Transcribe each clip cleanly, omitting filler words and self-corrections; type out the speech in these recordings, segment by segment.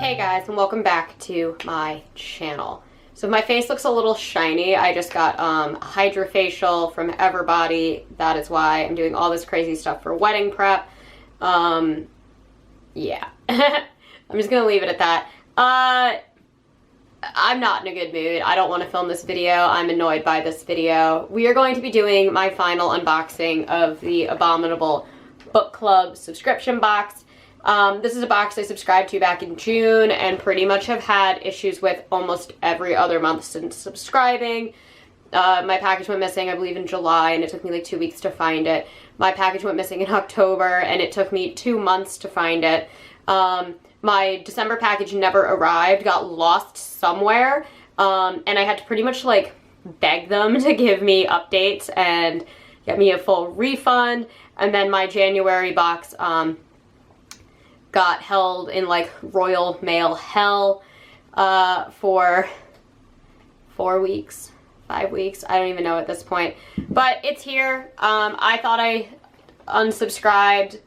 Hey guys, and welcome back to my channel. So my face looks a little shiny. I just got hydrofacial from Everbody. That is why I'm doing all this crazy stuff for wedding prep. Yeah. I'm just gonna leave it at that. I'm not in a good mood. I don't want to film this video. I'm annoyed by this video. We are going to be doing my final unboxing of the Abominable book club subscription box. This is a box I subscribed to back in June and pretty much have had issues with almost every other month since subscribing. My package went missing, I believe, in July, and it took me like 2 weeks to find it. My package went missing in October, and it took me 2 months to find it. My December package never arrived, got lost somewhere, and I had to pretty much like beg them to give me updates and get me a full refund. And then my January box got held in like Royal Mail hell for 4 weeks, 5 weeks, I don't even know at this point. But it's here. I thought I unsubscribed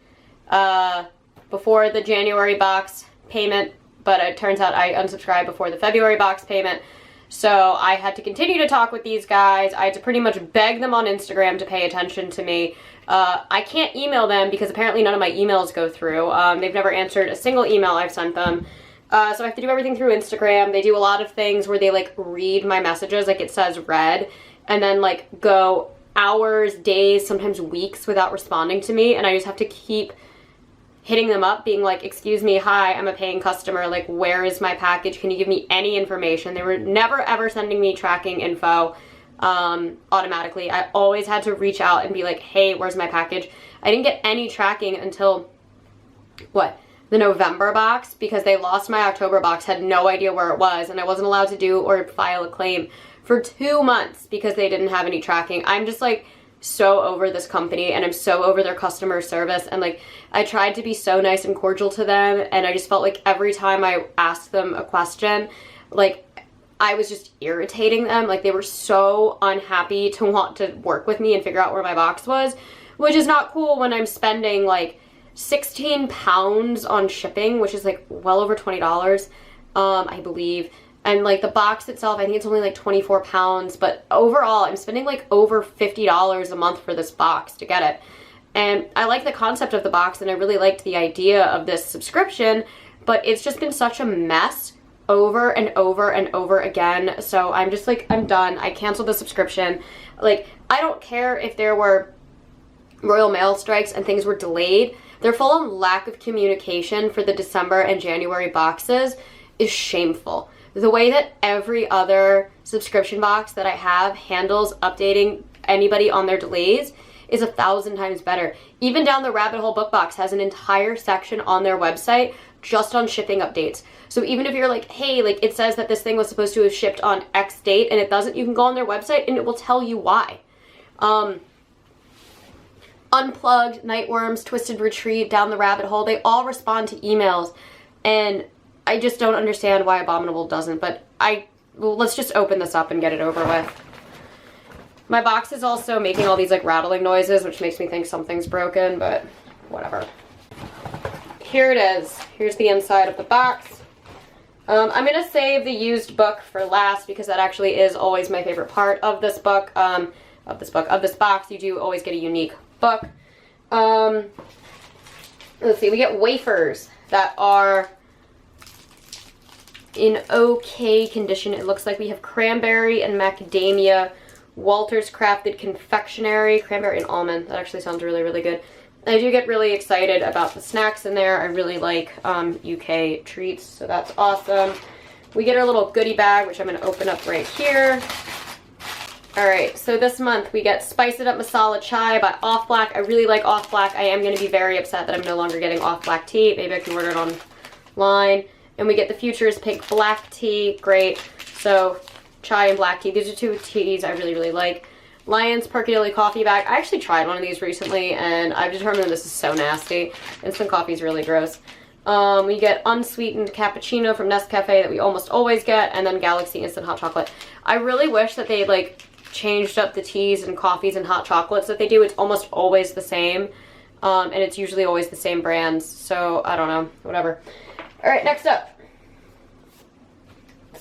before the January box payment, but it turns out I unsubscribed before the February box payment. So I had to continue to talk with these guys. I had to pretty much beg them on Instagram to pay attention to me. I can't email them because apparently none of my emails go through. They've never answered a single email I've sent them. So I have to do everything through Instagram. They do a lot of things where they like read my messages, like it says read, and then like go hours, days, sometimes weeks without responding to me. And I just have to keep hitting them up being like, excuse me, hi, I'm a paying customer, like where is my package? Can you give me any information? They were never ever sending me tracking info automatically. I always had to reach out and be like, hey, where's my package? I didn't get any tracking until what, the November box, because they lost my October box, had no idea where it was, and I wasn't allowed to do or file a claim for 2 months because they didn't have any tracking. I'm just like so over this company, and I'm so over their customer service, and like I tried to be so nice and cordial to them, and I just felt like every time I asked them a question, like I was just irritating them. Like they were so unhappy to want to work with me and figure out where my box was, which is not cool when I'm spending like 16 pounds on shipping, which is like well over $20, I believe. And like the box itself, I think it's only like 24 pounds, but overall I'm spending like over $50 a month for this box to get it. And I like the concept of the box, and I really liked the idea of this subscription, but it's just been such a mess over and over and over again. So I'm just like, I'm done. I canceled the subscription. Like, I don't care if there were Royal Mail strikes and things were delayed. Their full-on lack of communication for the December and January boxes is shameful. The way that every other subscription box that I have handles updating anybody on their delays is 1,000 times better. Even Down the Rabbit Hole book box has an entire section on their website just on shipping updates. So even if you're like, hey, like it says that this thing was supposed to have shipped on X date and it doesn't, you can go on their website and it will tell you why. Unplugged, Nightworms, Twisted Retreat, Down the Rabbit Hole, they all respond to emails, and I just don't understand why Abominable doesn't, but well, let's just open this up and get it over with. My box is also making all these like rattling noises, which makes me think something's broken, but whatever. Here it is. Here's the inside of the box. I'm going to save the used book for last because that actually is always my favorite part of this book, of this box. You do always get a unique book. Let's see, we get wafers that are in okay condition. It looks like we have cranberry and macadamia, Walter's Crafted Confectionery, cranberry and almond. That actually sounds really, really good. I do get really excited about the snacks in there. I really like UK treats, so that's awesome. We get our little goodie bag, which I'm going to open up right here. Alright, so this month we get Spice It Up Masala Chai by Off Black. I really like Off Black. I am going to be very upset that I'm no longer getting Off Black tea. Maybe I can order it online. And we get the Futures Pink Black Tea. Great. So, chai and black tea. These are two teas I really, really like. Lion's Perkadilly coffee bag. I actually tried one of these recently, and I've determined that this is so nasty. Instant coffee is really gross. We get unsweetened cappuccino from Nescafe that we almost always get, and then Galaxy Instant Hot Chocolate. I really wish that they like changed up the teas and coffees and hot chocolates that they do. It's almost always the same, and it's usually always the same brands, so I don't know, whatever. Alright, next up,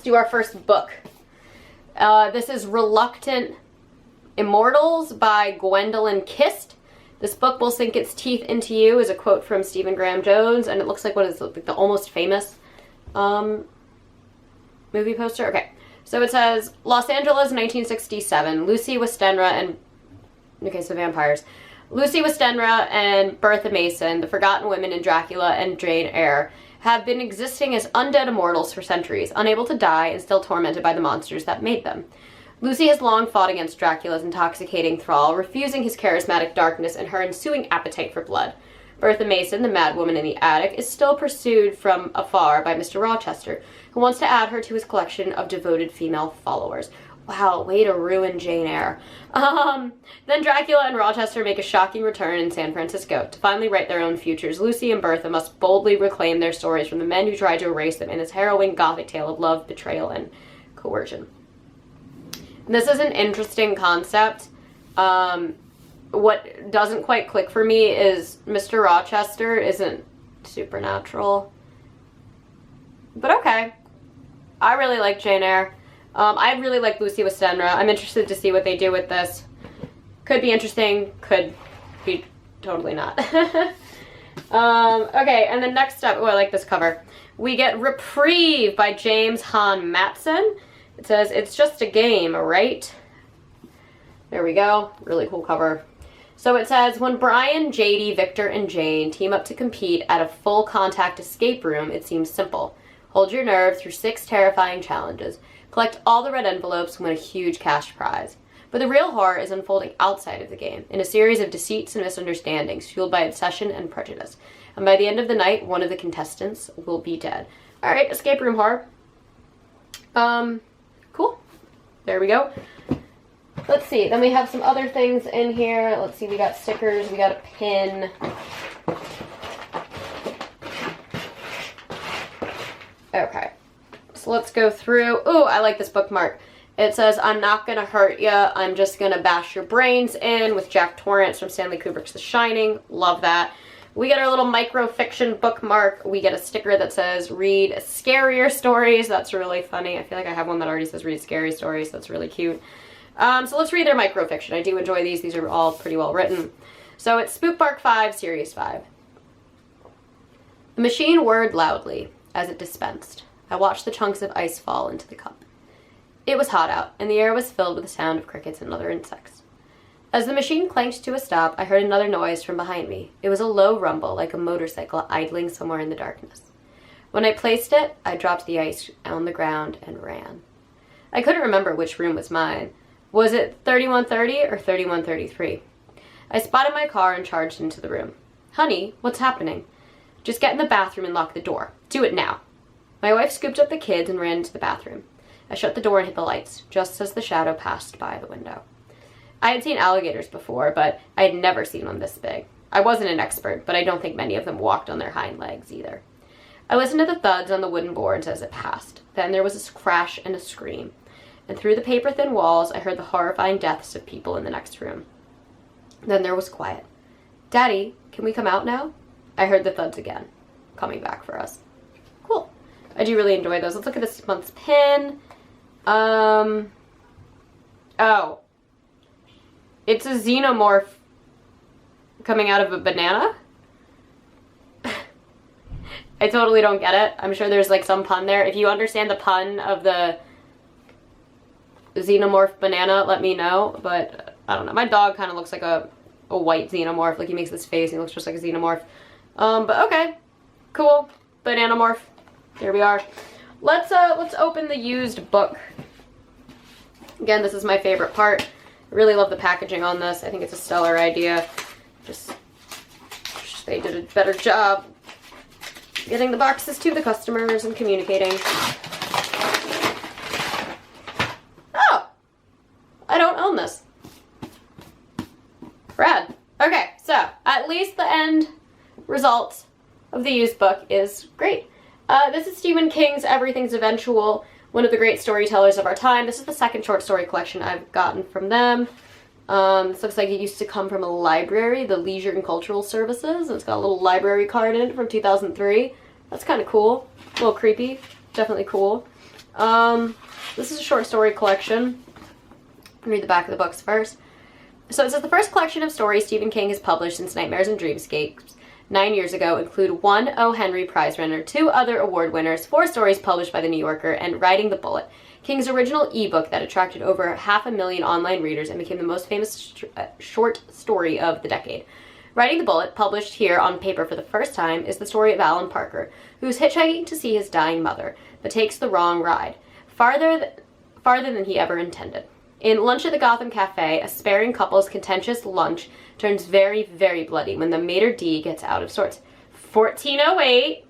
do our first book. This is Reluctant Immortals by Gwendolyn Kist. This book will sink its teeth into you is a quote from Stephen Graham Jones, and it looks like what is like the Almost Famous movie poster. Okay, so it says Los Angeles, 1967. Lucy Westenra and so vampires. Lucy Westenra and Bertha Mason, the forgotten women in Dracula and Jane Eyre, have been existing as undead immortals for centuries, unable to die and still tormented by the monsters that made them. Lucy has long fought against Dracula's intoxicating thrall, refusing his charismatic darkness and her ensuing appetite for blood. Bertha Mason, the mad woman in the attic, is still pursued from afar by Mr. Rochester, who wants to add her to his collection of devoted female followers. Wow, way to ruin Jane Eyre. Then Dracula and Rochester make a shocking return in San Francisco. To finally write their own futures, Lucy and Bertha must boldly reclaim their stories from the men who tried to erase them in this harrowing gothic tale of love, betrayal, and coercion. This is an interesting concept. What doesn't quite click for me is Mr. Rochester isn't supernatural. But okay. I really like Jane Eyre. I really like Lucy Westenra. I'm interested to see what they do with this. Could be interesting, could be totally not. Okay, and then next up, oh, I like this cover. We get Reprieve by James Hahn Matson. It says, it's just a game, right? There we go. Really cool cover. So it says, when Brian, JD, Victor, and Jane team up to compete at a full contact escape room, it seems simple. Hold your nerve through 6 terrifying challenges. Collect all the red envelopes and win a huge cash prize. But the real horror is unfolding outside of the game, in a series of deceits and misunderstandings, fueled by obsession and prejudice. And by the end of the night, one of the contestants will be dead. Alright, escape room horror. Cool. There we go. Let's see, then we have some other things in here. Let's see, we got stickers, we got a pin. Okay. So let's go through. Ooh, I like this bookmark. It says, I'm not gonna hurt ya, I'm just gonna bash your brains in, with Jack Torrance from Stanley Kubrick's The Shining. Love that. We get our little microfiction bookmark. We get a sticker that says, read scarier stories. That's really funny. I feel like I have one that already says read scary stories. That's really cute. So let's read their microfiction. I do enjoy these. These are all pretty well written. So it's Spookbark 5, Series 5. The machine whirred loudly as it dispensed. I watched the chunks of ice fall into the cup. It was hot out, and the air was filled with the sound of crickets and other insects. As the machine clanked to a stop, I heard another noise from behind me. It was a low rumble, like a motorcycle idling somewhere in the darkness. When I placed it, I dropped the ice on the ground and ran. I couldn't remember which room was mine. Was it 3130 or 3133? I spotted my car and charged into the room. Honey, what's happening? Just get in the bathroom and lock the door. Do it now. My wife scooped up the kids and ran into the bathroom. I shut the door and hit the lights, just as the shadow passed by the window. I had seen alligators before, but I had never seen one this big. I wasn't an expert, but I don't think many of them walked on their hind legs either. I listened to the thuds on the wooden boards as it passed. Then there was a crash and a scream. And through the paper-thin walls, I heard the horrifying deaths of people in the next room. Then there was quiet. Daddy, can we come out now? I heard the thuds again, coming back for us. Cool. I do really enjoy those. Let's look at this month's pin. Oh. It's a xenomorph coming out of a banana? I totally don't get it. I'm sure there's like some pun there. If you understand the pun of the xenomorph banana, let me know. But I don't know. My dog kind of looks like a white xenomorph. Like he makes this face and he looks just like a xenomorph. But okay. Cool. Banana morph. Here we are. Let's open the used book. Again, this is my favorite part. I really love the packaging on this. I think it's a stellar idea. Just they did a better job getting the boxes to the customers and communicating. Oh! I don't own this. Rad. Okay, so at least the end result of the used book is great. This is Stephen King's Everything's Eventual, one of the great storytellers of our time. This is the second short story collection I've gotten from them. This looks like it used to come from a library, the Leisure and Cultural Services. It's got a little library card in it from 2003. That's kind of cool. A little creepy. Definitely cool. This is a short story collection. Read the back of the books first. So it says the first collection of stories Stephen King has published since Nightmares and Dreamscapes 9 years ago include 1 O. Henry Prize winner, 2 other award winners, 4 stories published by The New Yorker, and Riding the Bullet, King's original ebook that attracted over 500,000 online readers and became the most famous short story of the decade. Riding the Bullet, published here on paper for the first time, is the story of Alan Parker, who's hitchhiking to see his dying mother, but takes the wrong ride, farther than he ever intended. In Lunch at the Gotham Cafe, a sparing couple's contentious lunch turns very, very bloody when the maitre d' gets out of sorts. 1408!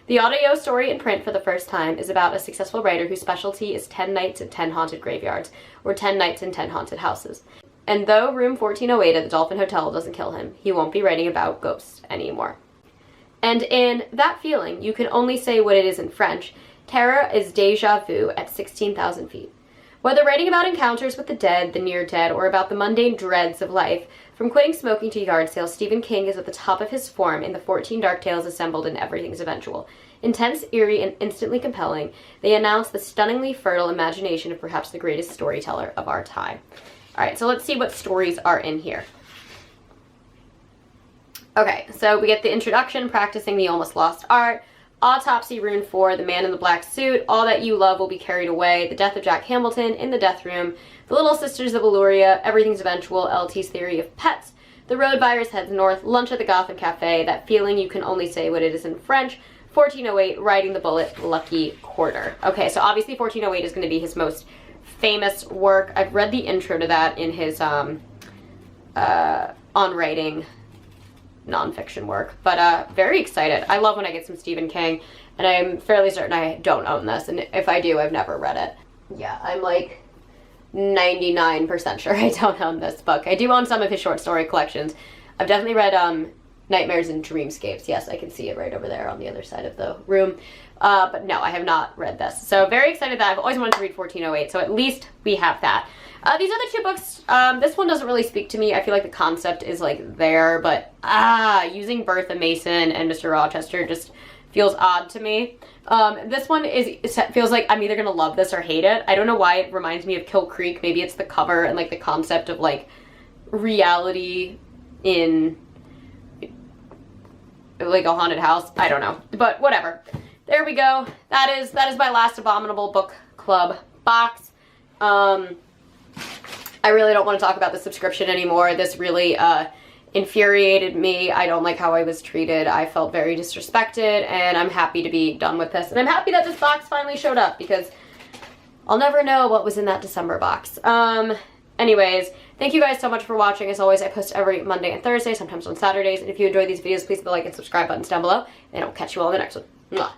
The audio story in print for the first time is about a successful writer whose specialty is 10 nights at 10 haunted graveyards, or 10 nights in 10 haunted houses. And though room 1408 at the Dolphin Hotel doesn't kill him, he won't be writing about ghosts anymore. And in That Feeling, You Can Only Say What It Is in French, terror is déjà vu at 16,000 feet. Whether writing about encounters with the dead, the near dead, or about the mundane dreads of life, from quitting smoking to yard sales, Stephen King is at the top of his form in the 14 dark tales assembled in Everything's Eventual. Intense, eerie, and instantly compelling, they announce the stunningly fertile imagination of perhaps the greatest storyteller of our time. Alright, so let's see what stories are in here. Okay, so we get the introduction, Practicing the Almost Lost Art, Autopsy, Rune 4, The Man in the Black Suit, All That You Love Will Be Carried Away, The Death of Jack Hamilton, In the Death Room, The Little Sisters of Illyria, Everything's Eventual, LT's Theory of Pets, The Road Virus Heads North, Lunch at the Gotham Cafe, That Feeling You Can Only Say What It Is in French, 1408, Riding the Bullet, Lucky Quarter. Okay, so obviously 1408 is going to be his most famous work. I've read the intro to that in his on writing nonfiction work, but very excited. I love when I get some Stephen King, and I'm fairly certain I don't own this, and if I do, I've never read it. Yeah, I'm like 99% sure I don't own this book. I do own some of his short story collections. I've definitely read Nightmares and Dreamscapes. Yes, I can see it right over there on the other side of the room. But no, I have not read this. So very excited that I've always wanted to read 1408, so at least we have that. These other 2 books, this one doesn't really speak to me. I feel like the concept is like there, but using Bertha Mason and Mr. Rochester just feels odd to me. This one feels like I'm either gonna love this or hate it. I don't know why it reminds me of Kill Creek. Maybe it's the cover and like the concept of like reality in like a haunted house. I don't know, but whatever. There we go. That is my last Abominable Book Club box. I really don't want to talk about the subscription anymore. This really infuriated me. I don't like how I was treated. I felt very disrespected, and I'm happy to be done with this. And I'm happy that this box finally showed up, because I'll never know what was in that December box. Anyways, thank you guys so much for watching. As always, I post every Monday and Thursday, sometimes on Saturdays. And if you enjoy these videos, please hit the like and subscribe buttons down below, and I'll catch you all in the next one. Mwah.